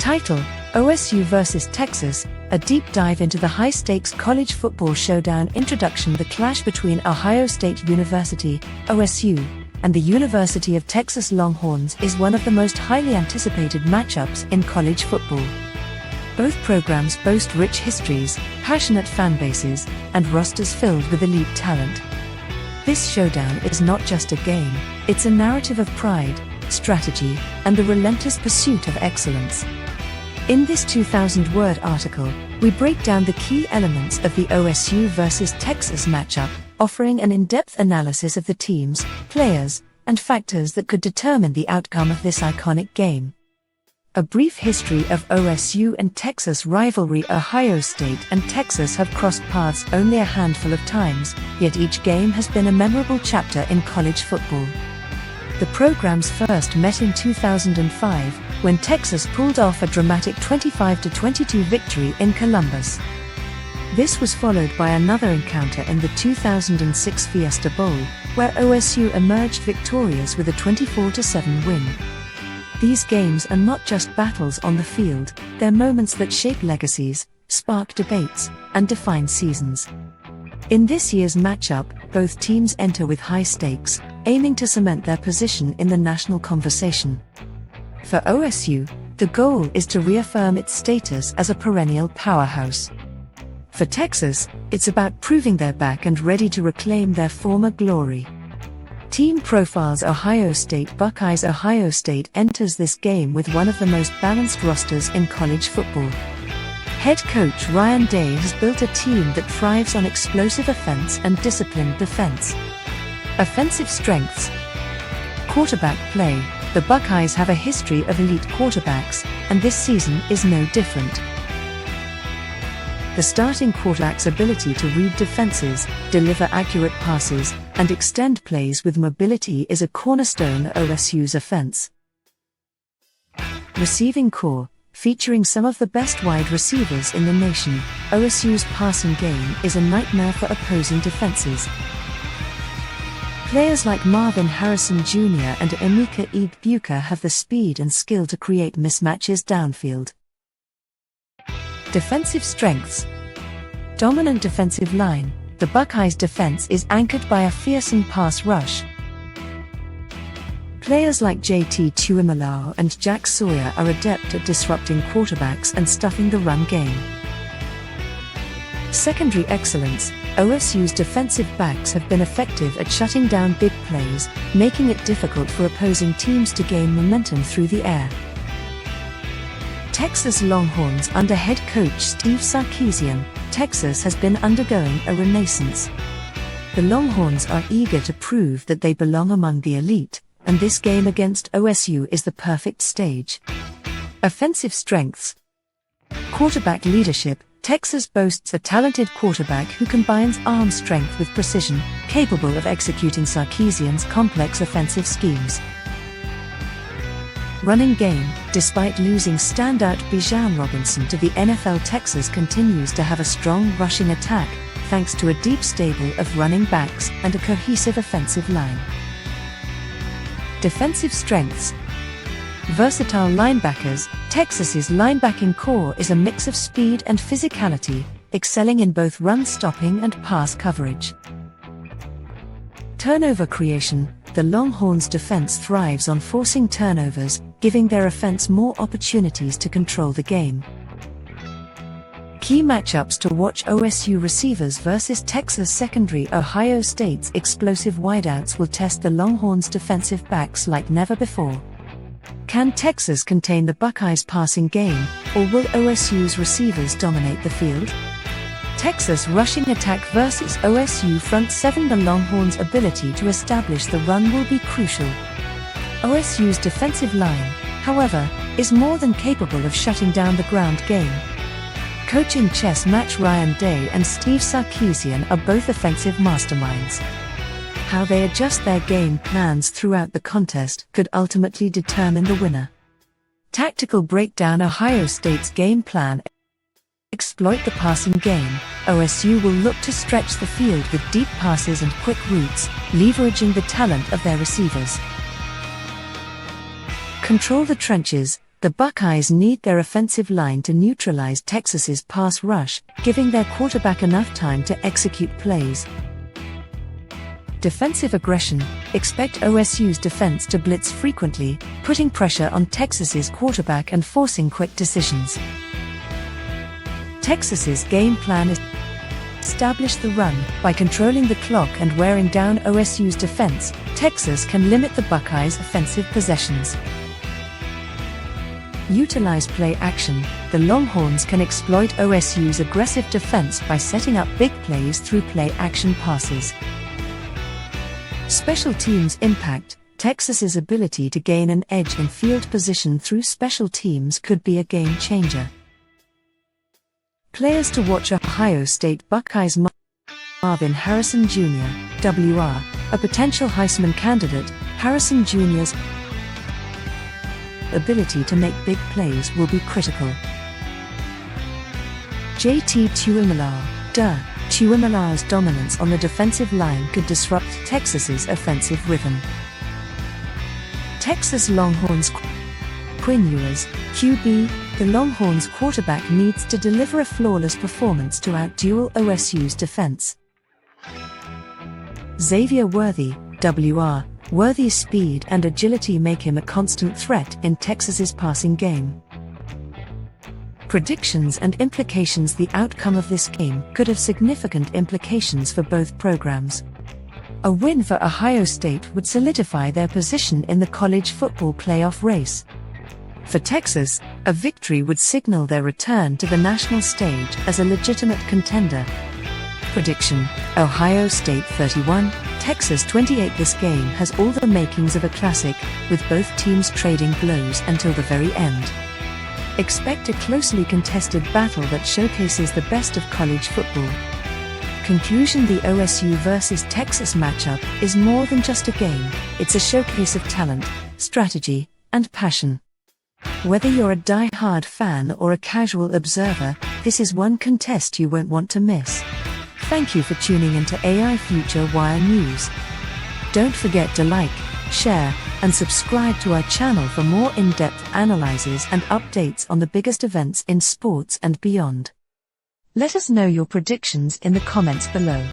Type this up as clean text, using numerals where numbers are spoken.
Title: OSU vs. Texas, a deep dive into the high-stakes college football showdown. Introduction: The clash between Ohio State University, OSU, and the University of Texas Longhorns is one of the most highly anticipated matchups in college football. Both programs boast rich histories, passionate fan bases, and rosters filled with elite talent. This showdown is not just a game, it's a narrative of pride, strategy, and the relentless pursuit of excellence. In this 2,000-word article, we break down the key elements of the OSU vs. Texas matchup, offering an in-depth analysis of the teams, players, and factors that could determine the outcome of this iconic game. A brief history of OSU and Texas rivalry. Ohio State and Texas have crossed paths only a handful of times, yet each game has been a memorable chapter in college football. The programs first met in 2005, when Texas pulled off a dramatic 25-22 victory in Columbus. This was followed by another encounter in the 2006 Fiesta Bowl, where OSU emerged victorious with a 24-7 win. These games are not just battles on the field, they're moments that shape legacies, spark debates, and define seasons. In this year's matchup, both teams enter with high stakes, aiming to cement their position in the national conversation. For OSU, the goal is to reaffirm its status as a perennial powerhouse. For Texas, it's about proving they're back and ready to reclaim their former glory. Team profiles: Ohio State Buckeyes. Ohio State enters this game with one of the most balanced rosters in college football. Head coach Ryan Day has built a team that thrives on explosive offense and disciplined defense. Offensive strengths: quarterback play. The Buckeyes have a history of elite quarterbacks, and this season is no different. The starting quarterback's ability to read defenses, deliver accurate passes, and extend plays with mobility is a cornerstone of OSU's offense. Receiving core. Featuring some of the best wide receivers in the nation, OSU's passing game is a nightmare for opposing defenses. Players like Marvin Harrison Jr. and Emeka Egbuka have the speed and skill to create mismatches downfield. Defensive strengths. Dominant defensive line. The Buckeyes' defense is anchored by a fearsome pass rush. Players like JT Tuimoloau and Jack Sawyer are adept at disrupting quarterbacks and stuffing the run game. Secondary excellence. OSU's defensive backs have been effective at shutting down big plays, making it difficult for opposing teams to gain momentum through the air. Texas Longhorns. Under head coach Steve Sarkisian, Texas has been undergoing a renaissance. The Longhorns are eager to prove that they belong among the elite, and this game against OSU is the perfect stage. Offensive strengths. Quarterback leadership. Texas boasts a talented quarterback who combines arm strength with precision, capable of executing Sarkisian's complex offensive schemes. Running game. Despite losing standout Bijan Robinson to the NFL, Texas continues to have a strong rushing attack, thanks to a deep stable of running backs and a cohesive offensive line. Defensive strengths. Versatile linebackers. Texas's linebacking core is a mix of speed and physicality, excelling in both run stopping and pass coverage. Turnover creation. The Longhorns' defense thrives on forcing turnovers, giving their offense more opportunities to control the game. Key matchups to watch: OSU receivers versus Texas secondary. Ohio State's explosive wideouts will test the Longhorns' defensive backs like never before. Can Texas contain the Buckeyes' passing game, or will OSU's receivers dominate the field? Texas rushing attack versus OSU front seven. The Longhorns' ability to establish the run will be crucial. OSU's defensive line, however, is more than capable of shutting down the ground game. Coaching chess match. Ryan Day and Steve Sarkisian are both offensive masterminds. How they adjust their game plans throughout the contest could ultimately determine the winner. Tactical breakdown. Ohio State's game plan. Exploit the passing game. OSU will look to stretch the field with deep passes and quick routes, leveraging the talent of their receivers. Control the trenches. The Buckeyes need their offensive line to neutralize Texas's pass rush, giving their quarterback enough time to execute plays. Defensive aggression. Expect OSU's defense to blitz frequently, putting pressure on Texas's quarterback and forcing quick decisions. Texas's game plan is establish the run. By controlling the clock and wearing down OSU's defense, Texas can limit the Buckeyes' offensive possessions. Utilize play action. The Longhorns can exploit OSU's aggressive defense by setting up big plays through play action passes. Special teams impact. Texas's ability to gain an edge in field position through special teams could be a game changer. Players to watch: Ohio State Buckeyes Marvin Harrison Jr., WR, a potential Heisman candidate. Harrison Jr.'s ability to make big plays will be critical. JT Tuimoloau, Tuimoloau's dominance on the defensive line could disrupt Texas's offensive rhythm. Texas Longhorns Quinn Ewers, QB. The Longhorns quarterback needs to deliver a flawless performance to outduel OSU's defense. Xavier Worthy, WR. Worthy's speed and agility make him a constant threat in Texas's passing game. Predictions and implications: the outcome of this game could have significant implications for both programs. A win for Ohio State would solidify their position in the college football playoff race. For Texas, a victory would signal their return to the national stage as a legitimate contender. Prediction: Ohio State 31, Texas 28. This game has all the makings of a classic, with both teams trading blows until the very end. Expect a closely contested battle that showcases the best of college football. Conclusion: the OSU vs Texas matchup is more than just a game, it's a showcase of talent, strategy, and passion. Whether you're a die-hard fan or a casual observer, this is one contest you won't want to miss. Thank you for tuning into AI Future Wire News. Don't forget to like, share, and subscribe to our channel for more in-depth analyses and updates on the biggest events in sports and beyond. Let us know your predictions in the comments below.